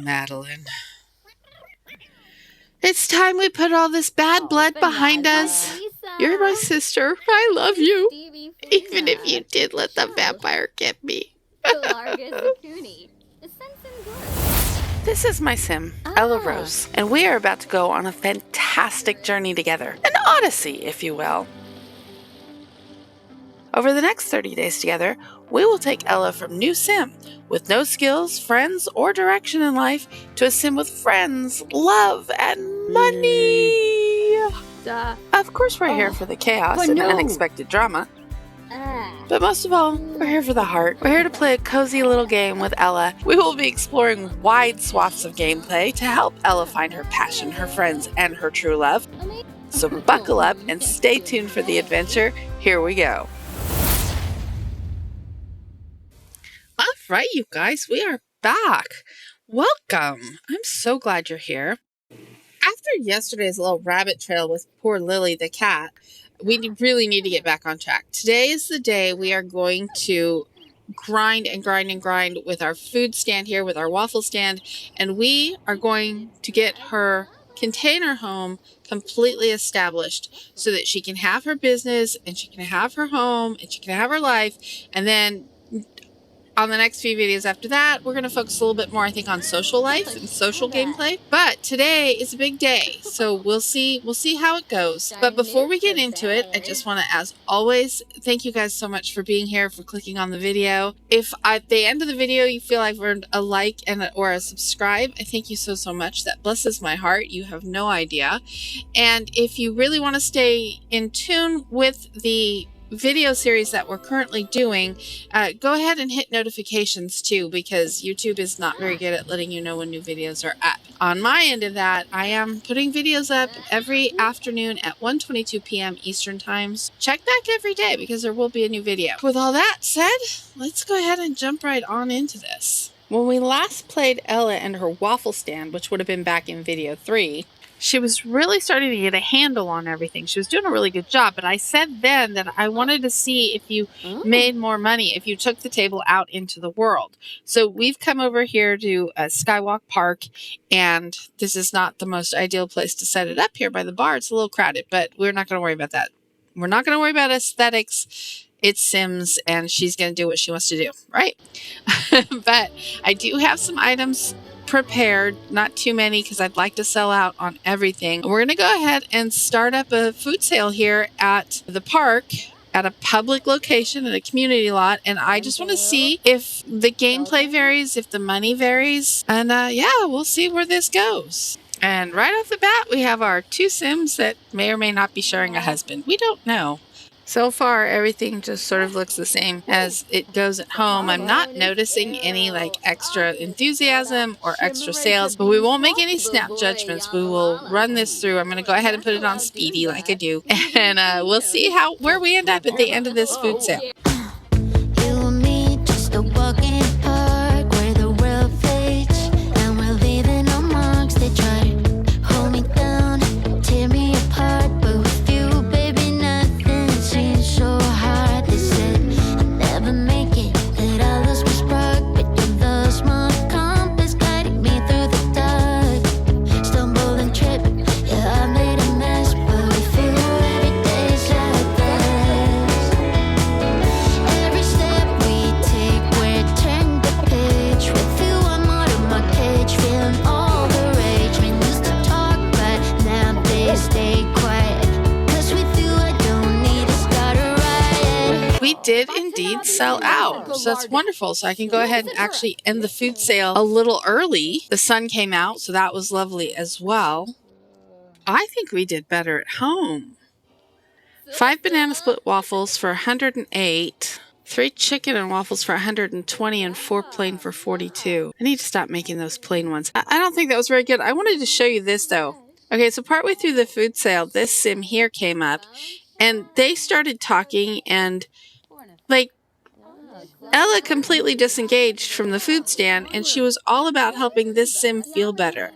Madeline. It's time we put all this bad blood behind us. You're my sister. I love you. Even if you did let the vampire get me. This is my sim, Ella Rose, and we are about to go on a fantastic journey together. An odyssey, if you will. Over the next 30 days together, we will take Ella from new sim, with no skills, friends, or direction in life, to a sim with friends, love, and money. Of course, we're here for the chaos and unexpected drama. But most of all, we're here for the heart. We're here to play a cozy little game with Ella. We will be exploring wide swaths of gameplay to help Ella find her passion, her friends, and her true love. So buckle up and stay tuned for the adventure. Here we go. All right, you guys, we are back. Welcome. I'm so glad you're here. After yesterday's little rabbit trail with poor Lily the cat, we really need to get back on track. Today is the day we are going to grind and grind and grind with our food stand here, with our waffle stand, and we are going to get her container home completely established so that she can have her business and she can have her home and she can have her life. And then on the next few videos after that, we're going to focus a little bit more, I think, on social life and social gameplay. But today is a big day, so we'll see how it goes. But before we get into it, I just want to, as always, thank you guys so much for being here, for clicking on the video. If at the end of the video you feel I've earned a like or a subscribe, I thank you so much. That blesses my heart. You have no idea. And if you really want to stay in tune with the video series that we're currently doing, go ahead and hit notifications too, because YouTube is not very good at letting you know when new videos are up. On my end of that, I am putting videos up every afternoon at 1:22 p.m. Eastern times. Check back every day because there will be a new video. With all that said, let's go ahead and jump right on into this. When we last played Ella and her waffle stand, which would have been back in video 3, she was really starting to get a handle on everything. She was doing a really good job, but I said then that I wanted to see if you made more money if you took the table out into the world. So we've come over here to Skywalk Park, and this is not the most ideal place to set it up here by the bar. It's a little crowded, but we're not going to worry about that. We're not going to worry about aesthetics. It's Sims, and she's going to do what she wants to do, right? But I do have some items prepared, not too many because I'd like to sell out on everything. We're going to go ahead and start up a food sale here at the park, at a public location, in a community lot, and I just want to see if the gameplay varies, if the money varies, and yeah, we'll see where this goes. And right off the bat, we have our two Sims that may or may not be sharing a husband. We don't know. So far, everything just sort of looks the same as it goes at home. I'm not noticing any extra enthusiasm or extra sales, but we won't make any snap judgments. We will run this through. I'm going to go ahead and put it on speedy like I do, and we'll see where we end up at the end of this food sale. Did indeed sell out, so that's wonderful. So I can go ahead and actually end the food sale a little early. The sun came out, so that was lovely as well. I think we did better at home. 5 banana split waffles for 108, 3 chicken and waffles for 120, and 4 plain for 42. I need to stop making those plain ones. I don't think that was very good. I wanted to show you this though. Okay, so partway through the food sale, this sim here came up, and they started talking, and Ella completely disengaged from the food stand, and she was all about helping this sim feel better.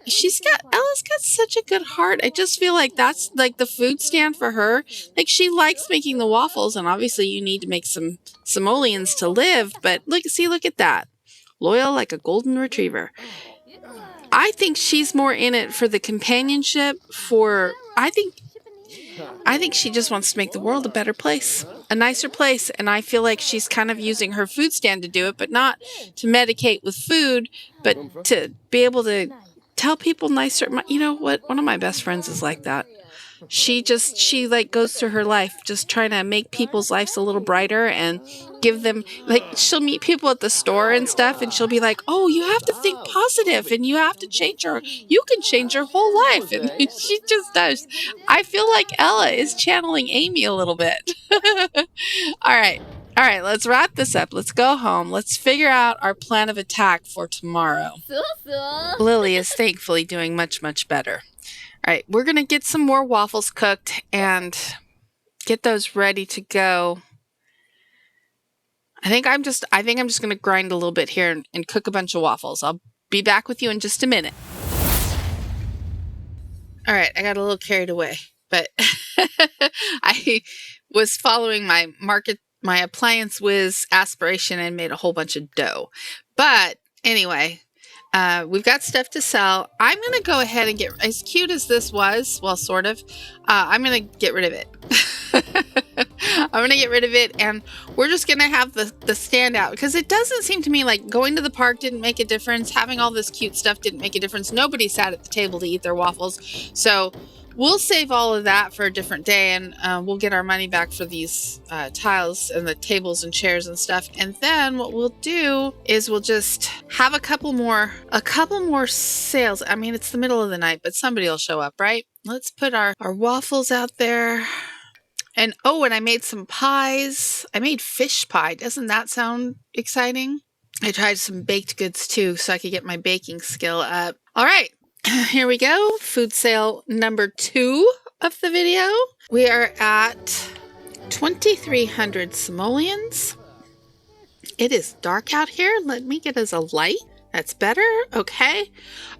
Ella's got such a good heart. I just feel like that's the food stand for her. She likes making the waffles, and obviously you need to make some simoleons to live, but look at that. Loyal like a golden retriever. I think she's more in it for the companionship. I think she just wants to make the world a better place, a nicer place. And I feel like she's kind of using her food stand to do it, but not to medicate with food, but to be able to tell people nicer. You know what? One of my best friends is like that. She like goes through her life just trying to make people's lives a little brighter and give them, like, she'll meet people at the store and stuff, and she'll be like, oh, you have to think positive and you have to you can change your whole life. And she just does. I feel like Ella is channeling Amy a little bit. All right, let's wrap this up. Let's go home. Let's figure out our plan of attack for tomorrow. Lily is thankfully doing much, much better. All right, we're going to get some more waffles cooked and get those ready to go. I think I'm just going to grind a little bit here and cook a bunch of waffles. I'll be back with you in just a minute. All right, I got a little carried away, but I was following my Appliance Whiz aspiration and made a whole bunch of dough. But anyway, we've got stuff to sell. I'm going to go ahead and get, as cute as this was, well, sort of, I'm going to get rid of it. I'm going to get rid of it, and we're just going to have the stand out, because it doesn't seem to me like going to the park didn't make a difference. Having all this cute stuff didn't make a difference. Nobody sat at the table to eat their waffles. So we'll save all of that for a different day, and we'll get our money back for these tiles and the tables and chairs and stuff. And then what we'll do is we'll just have a couple more sales. I mean, it's the middle of the night, but somebody will show up, right? Let's put our waffles out there. And and I made some pies. I made fish pie. Doesn't that sound exciting? I tried some baked goods too, so I could get my baking skill up. All right. Here we go. Food sale number 2 of the video. We are at 2,300 simoleons. It is dark out here. Let me get us a light. That's better. Okay.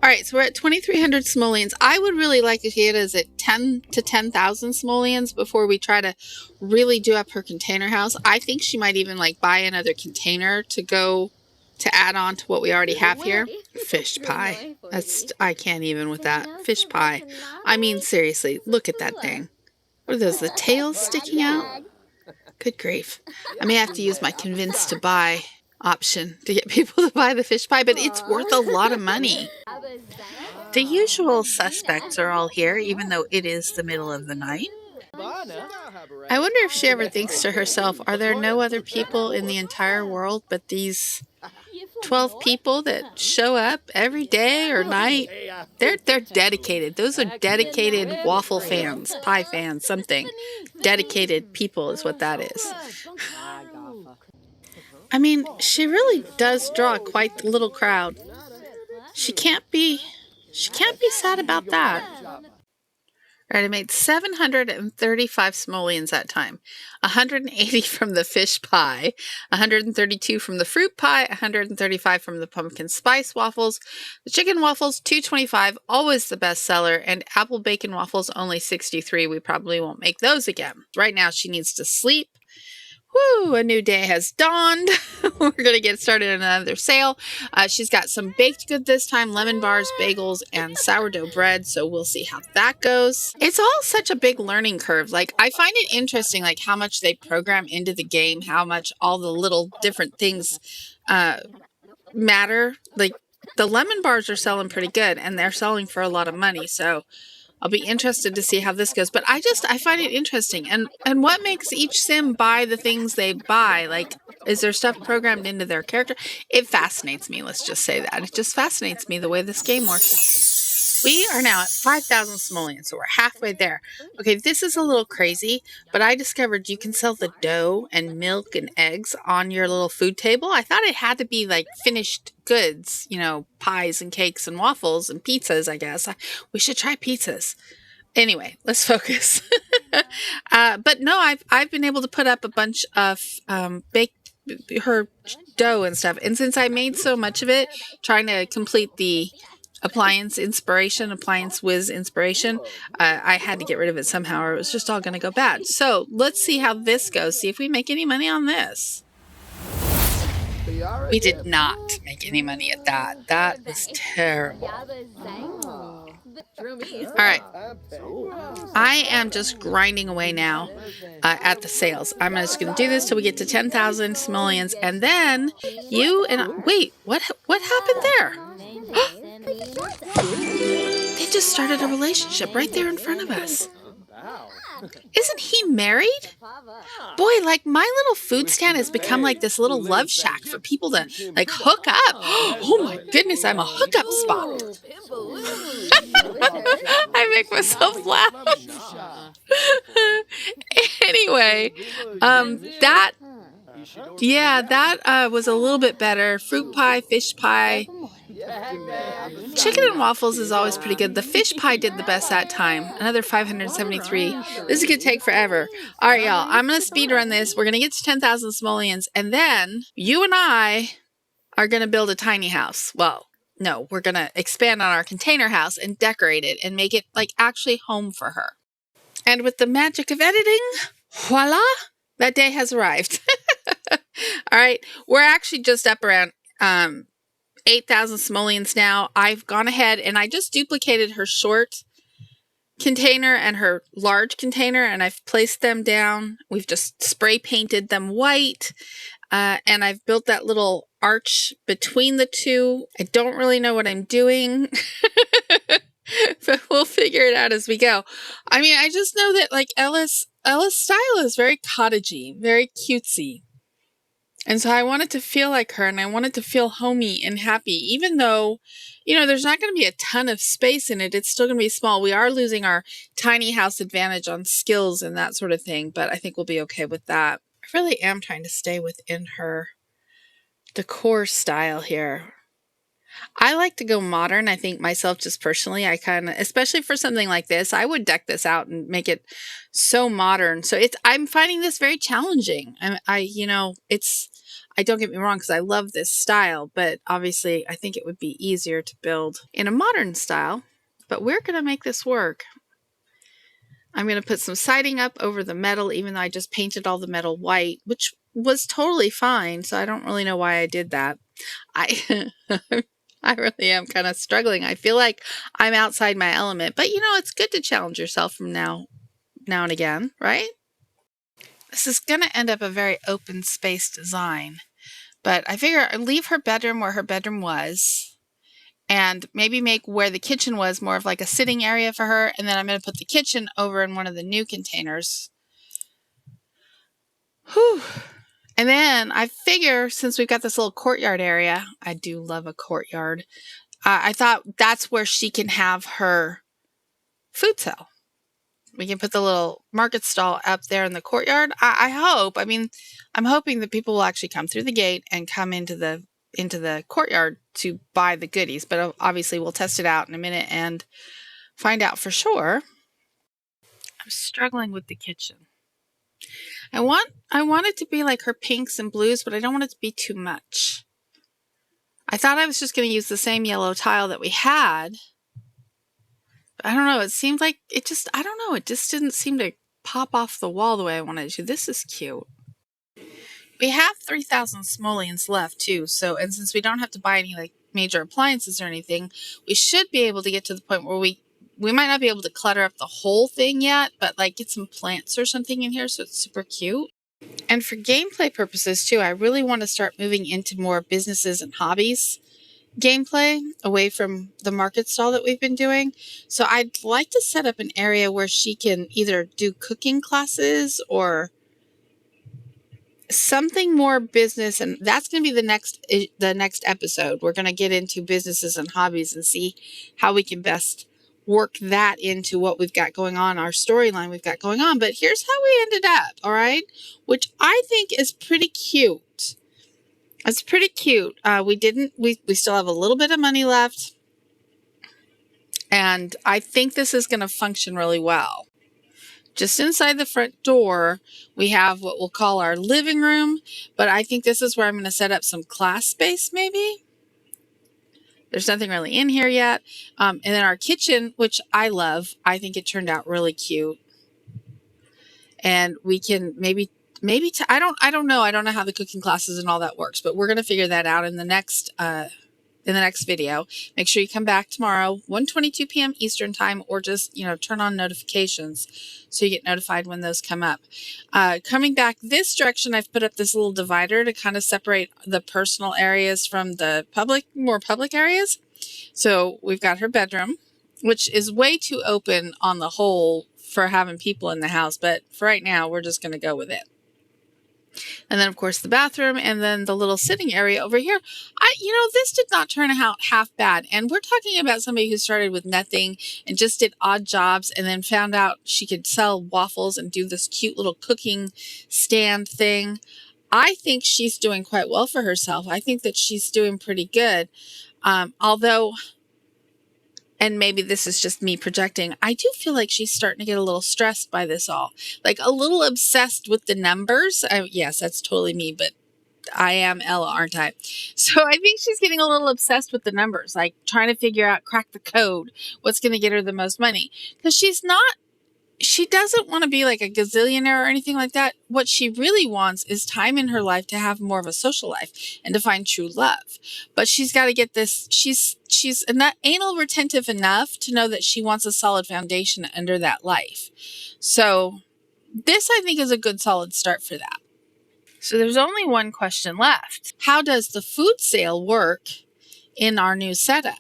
All right. So we're at 2,300 simoleons. I would really like to get us at 10 to 10,000 simoleons before we try to really do up her container house. I think she might even like buy another container to go to add on to what we already have here. Fish pie. I can't even with that. Fish pie. I mean, seriously, look at that thing. What are those, the tails sticking out? Good grief. I may have to use my convince to buy option to get people to buy the fish pie, but it's worth a lot of money. The usual suspects are all here, even though it is the middle of the night. I wonder if she ever thinks to herself, are there no other people in the entire world but these 12 people that show up every day or night? They're dedicated. Those are dedicated waffle fans, pie fans, something. Dedicated people is what that is. I mean, she really does draw quite the little crowd. She can't be sad about that. All right, I made 735 simoleons that time. 180 from the fish pie, 132 from the fruit pie, 135 from the pumpkin spice waffles. The chicken waffles, 225, always the best seller, and apple bacon waffles, only 63. We probably won't make those again. Right now, she needs to sleep. Woo, a new day has dawned. We're going to get started on another sale. She's got some baked good this time, lemon bars, bagels, and sourdough bread. So we'll see how that goes. It's all such a big learning curve. Like, I find it interesting, like how much they program into the game, how much all the little different things matter. Like, the lemon bars are selling pretty good, and they're selling for a lot of money. So I'll be interested to see how this goes. But I find it interesting. And what makes each sim buy the things they buy? Like, is there stuff programmed into their character? It fascinates me. Let's just say that. It just fascinates me the way this game works. We are now at 5,000 simoleons, so we're halfway there. Okay, this is a little crazy, but I discovered you can sell the dough and milk and eggs on your little food table. I thought it had to be like finished goods, you know, pies and cakes and waffles and pizzas, I guess. We should try pizzas. Anyway, let's focus. But no, I've been able to put up a bunch of baked her dough and stuff. And since I made so much of it, trying to complete the Appliance Whiz inspiration, I had to get rid of it somehow, or it was just all going to go bad. So let's see how this goes. See if we make any money on this. We did not make any money at that. That was terrible. All right. I am just grinding away now at the sales. I'm just going to do this till we get to 10,000 simoleons, and then you and wait, what happened there? They just started a relationship right there in front of us. Isn't he married? Boy, like my little food stand has become like this little love shack for people to like hook up. Oh my goodness, I'm a hookup spot. I make myself laugh. Anyway, that was a little bit better. Fruit pie, fish pie. Chicken and waffles is always pretty good. The fish pie did the best that time. Another 573. This is going to take forever. All right, y'all. I'm going to speed run this. We're going to get to 10,000 simoleons. And then you and I are going to build a tiny house. Well, no, we're going to expand on our container house and decorate it and make it like actually home for her. And with the magic of editing, voila, that day has arrived. All right. We're actually just up around 8,000 simoleons now. I've gone ahead and I just duplicated her short container and her large container, and I've placed them down. We've just spray painted them white, and I've built that little arch between the two. I don't really know what I'm doing, but we'll figure it out as we go. I mean, I just know that like Ella's style is very cottagey, very cutesy. And so I wanted to feel like her, and I wanted to feel homey and happy, even though, you know, there's not going to be a ton of space in it. It's still going to be small. We are losing our tiny house advantage on skills and that sort of thing, but I think we'll be okay with that. I really am trying to stay within her decor style here. I like to go modern. I think myself, just personally, I kind of, especially for something like this, I would deck this out and make it so modern. So I'm finding this very challenging. I don't get me wrong, because I love this style, but obviously I think it would be easier to build in a modern style, but we're going to make this work. I'm going to put some siding up over the metal, even though I just painted all the metal white, which was totally fine. So I don't really know why I did that. I really am kind of struggling. I feel like I'm outside my element, but you know, it's good to challenge yourself from now and again, right? This is going to end up a very open space design, but I figure I'd leave her bedroom where her bedroom was and maybe make where the kitchen was more of like a sitting area for her. And then I'm going to put the kitchen over in one of the new containers. Whew. And then I figure, since we've got this little courtyard area, I do love a courtyard. I thought that's where she can have her food sale. We can put the little market stall up there in the courtyard. I hope. I mean, I'm hoping that people will actually come through the gate and come into the courtyard to buy the goodies. But obviously, we'll test it out in a minute and find out for sure. I'm struggling with the kitchen. I want it to be like her pinks and blues, but I don't want it to be too much. I thought I was just going to use the same yellow tile that we had. But I don't know. It seemed like it just didn't seem to pop off the wall the way I wanted it to. This is cute. We have 3,000 simoleons left too. So, and since we don't have to buy any like major appliances or anything, we should be able to get to the point where we might not be able to clutter up the whole thing yet, but like get some plants or something in here so it's super cute. And for gameplay purposes too, I really want to start moving into more businesses and hobbies gameplay away from the market stall that we've been doing. So I'd like to set up an area where she can either do cooking classes or something more business, and that's going to be the next episode. We're going to get into businesses and hobbies and see how we can best work that into what we've got going on, our storyline we've got going on. But here's how we ended up, all right? Which I think is pretty cute. It's pretty cute. We still have a little bit of money left. And I think this is going to function really well. Just inside the front door, we have what we'll call our living room. But I think this is where I'm going to set up some class space, maybe. There's nothing really in here yet. And then our kitchen, which I love. I think it turned out really cute. And we can maybe maybe I don't know. I don't know how the cooking classes and all that works, but we're going to figure that out in the next video. Make sure you come back tomorrow, 1:22 p.m. Eastern time, or just, turn on notifications so you get notified when those come up. Coming back this direction, I've put up this little divider to kind of separate the personal areas from the more public areas. So we've got her bedroom, which is way too open on the whole for having people in the house, but for right now, we're just going to go with it. And then, of course, the bathroom, and then the little sitting area over here. This did not turn out half bad. And we're talking about somebody who started with nothing and just did odd jobs and then found out she could sell waffles and do this cute little cooking stand thing. I think she's doing quite well for herself. I think that she's doing pretty good. Although, and maybe this is just me projecting, I do feel like she's starting to get a little stressed by this all. Like a little obsessed with the numbers. Yes, that's totally me, but I am Ella, aren't I? So I think she's getting a little obsessed with the numbers, like trying to figure out, crack the code, what's going to get her the most money. Because she doesn't want to be like a gazillionaire or anything like that. What she really wants is time in her life to have more of a social life and to find true love. But she's got to get this. She's not anal retentive enough to know that she wants a solid foundation under that life. So this, I think, is a good solid start for that. So there's only one question left. How does the food sale work in our new setup?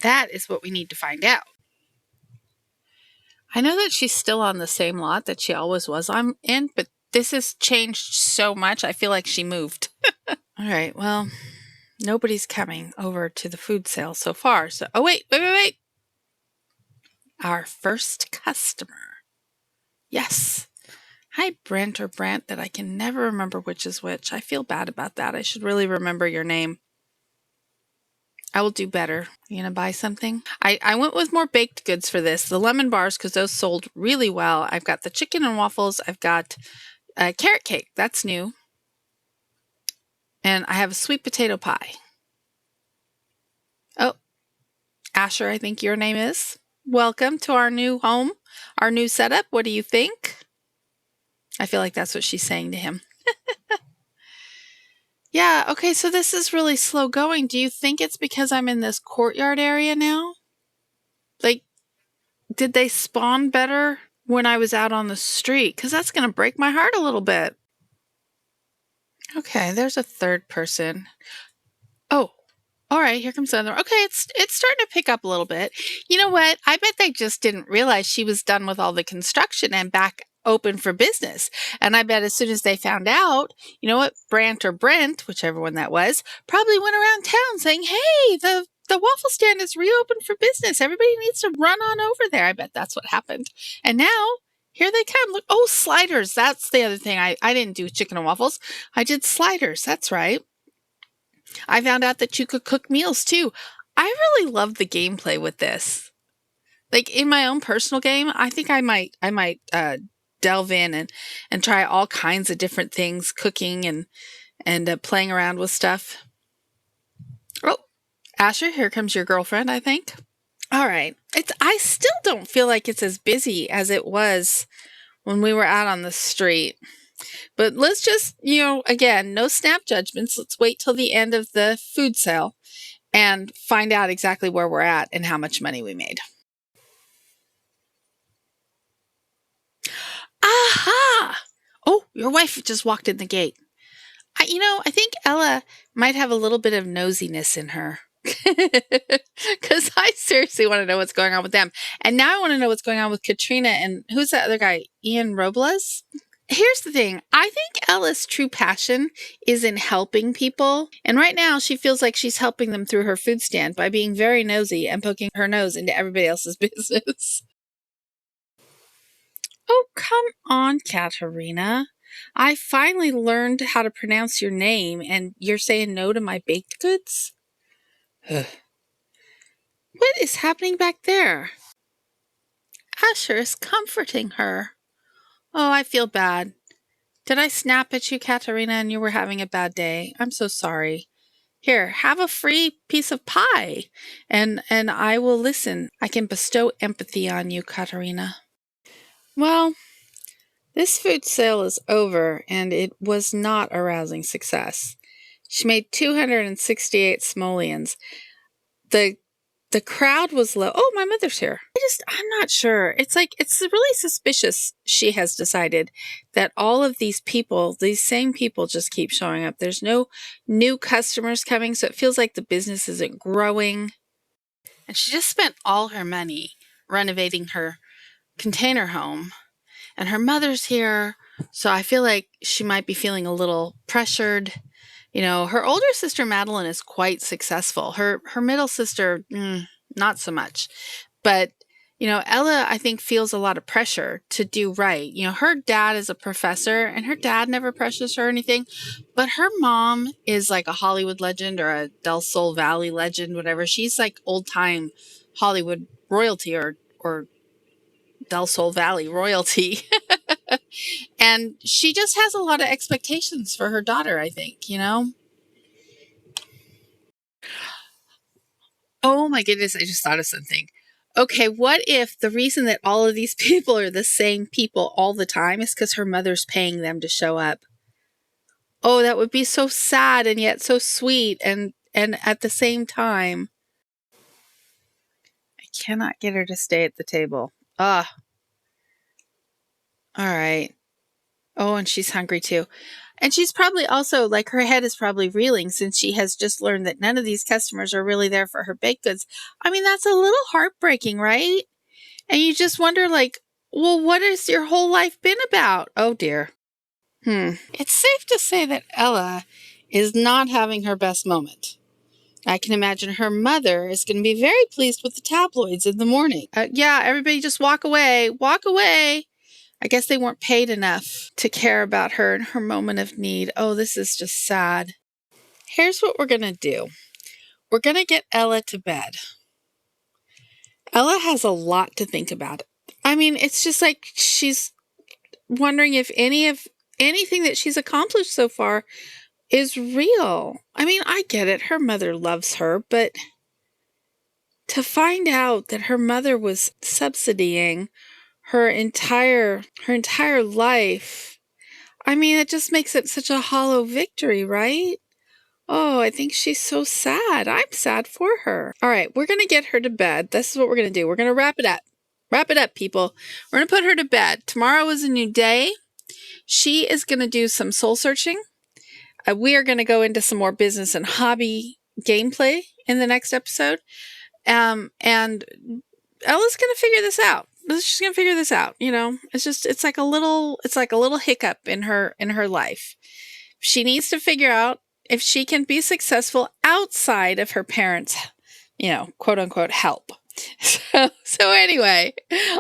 That is what we need to find out. I know that she's still on the same lot that she always was in, but this has changed so much. I feel like she moved. All right, well, nobody's coming over to the food sale so far. So, oh, wait. Our first customer. Yes. Hi, Brent or Brant, that I can never remember which is which. I feel bad about that. I should really remember your name. I will do better. You gonna buy something? I went with more baked goods for this. The lemon bars, because those sold really well. I've got the chicken and waffles. I've got carrot cake. That's new. And I have a sweet potato pie. Oh, Asher, I think your name is. Welcome to our new home, our new setup. What do you think? I feel like that's what she's saying to him. Yeah, okay, so this is really slow going. Do you think it's because I'm in this courtyard area now? Like, did they spawn better when I was out on the street? Because that's going to break my heart a little bit. Okay, there's a third person. Oh, all right, here comes another. Okay, it's starting to pick up a little bit. You know what? I bet they just didn't realize she was done with all the construction and back open for business. And I bet as soon as they found out, you know what, Brant or Brent, whichever one that was, probably went around town saying, hey, the waffle stand is reopened for business. Everybody needs to run on over there. I bet that's what happened. And now here they come. Look, oh, sliders. That's the other thing. I didn't do chicken and waffles. I did sliders. That's right. I found out that you could cook meals too. I really love the gameplay with this. Like in my own personal game, I think I might delve in and try all kinds of different things, cooking and playing around with stuff. Oh, Asher, here comes your girlfriend, I think. All right. I still don't feel like it's as busy as it was when we were out on the street. But let's just, again, no snap judgments. Let's wait till the end of the food sale and find out exactly where we're at and how much money we made. Aha! Oh, your wife just walked in the gate. I think Ella might have a little bit of nosiness in her. Because I seriously want to know what's going on with them. And now I want to know what's going on with Katrina and who's that other guy? Ian Robles? Here's the thing. I think Ella's true passion is in helping people. And right now she feels like she's helping them through her food stand by being very nosy and poking her nose into everybody else's business. Oh, come on, Katerina. I finally learned how to pronounce your name and you're saying no to my baked goods? What is happening back there? Asher is comforting her. Oh, I feel bad. Did I snap at you, Katerina, and you were having a bad day? I'm so sorry. Here, have a free piece of pie, and I will listen. I can bestow empathy on you, Katerina. Well, This food sale is over, and it was not a rousing success. She made 268 simoleons. The crowd was low. Oh, my mother's here. I'm not sure. It's really suspicious, she has decided, that all of these people, these same people, just keep showing up. There's no new customers coming, so it feels like the business isn't growing. And she just spent all her money renovating her container home. And her mother's here, so I feel like she might be feeling a little pressured. You know, her older sister Madeline is quite successful. Her middle sister, not so much. But, you know, Ella, I think, feels a lot of pressure to do right. You know, her dad is a professor, and her dad never pressures her or anything. But her mom is like a Hollywood legend or a Del Sol Valley legend, whatever. She's like old time Hollywood royalty or Del Sol Valley royalty. And she just has a lot of expectations for her daughter, I think, you know? Oh my goodness, I just thought of something. Okay, what if the reason that all of these people are the same people all the time is because her mother's paying them to show up? Oh, that would be so sad and yet so sweet, and at the same time, I cannot get her to stay at the table. Ah, all right. Oh, and she's hungry too. And she's probably also, like, her head is probably reeling since she has just learned that none of these customers are really there for her baked goods. I mean, that's a little heartbreaking, right? And you just wonder, like, well, what has your whole life been about? Oh, dear. It's safe to say that Ella is not having her best moment. I can imagine her mother is going to be very pleased with the tabloids in the morning. Yeah, everybody just walk away. Walk away. I guess they weren't paid enough to care about her in her moment of need. Oh, this is just sad. Here's what we're going to do. We're going to get Ella to bed. Ella has a lot to think about. I mean, it's just like she's wondering if anything that she's accomplished so far is real. I mean, I get it. Her mother loves her, but to find out that her mother was subsidizing her entire life, I mean, it just makes it such a hollow victory, right? Oh, I think she's so sad. I'm sad for her. All right, we're going to get her to bed. This is what we're going to do. We're going to wrap it up. Wrap it up, people. We're going to put her to bed. Tomorrow is a new day. She is going to do some soul searching. We are going to go into some more business and hobby gameplay in the next episode. And Ella's going to figure this out. She's going to figure this out. You know, it's like a little hiccup in her life. She needs to figure out if she can be successful outside of her parents', you know, quote unquote help. So anyway,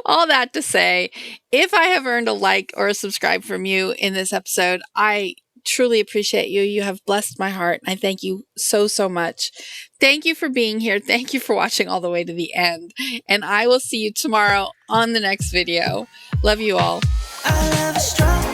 all that to say, if I have earned a like or a subscribe from you in this episode, I truly appreciate you. You have blessed my heart, and I thank you so, so much. Thank you for being here. Thank you for watching all the way to the end. And I will see you tomorrow on the next video. Love you all. I love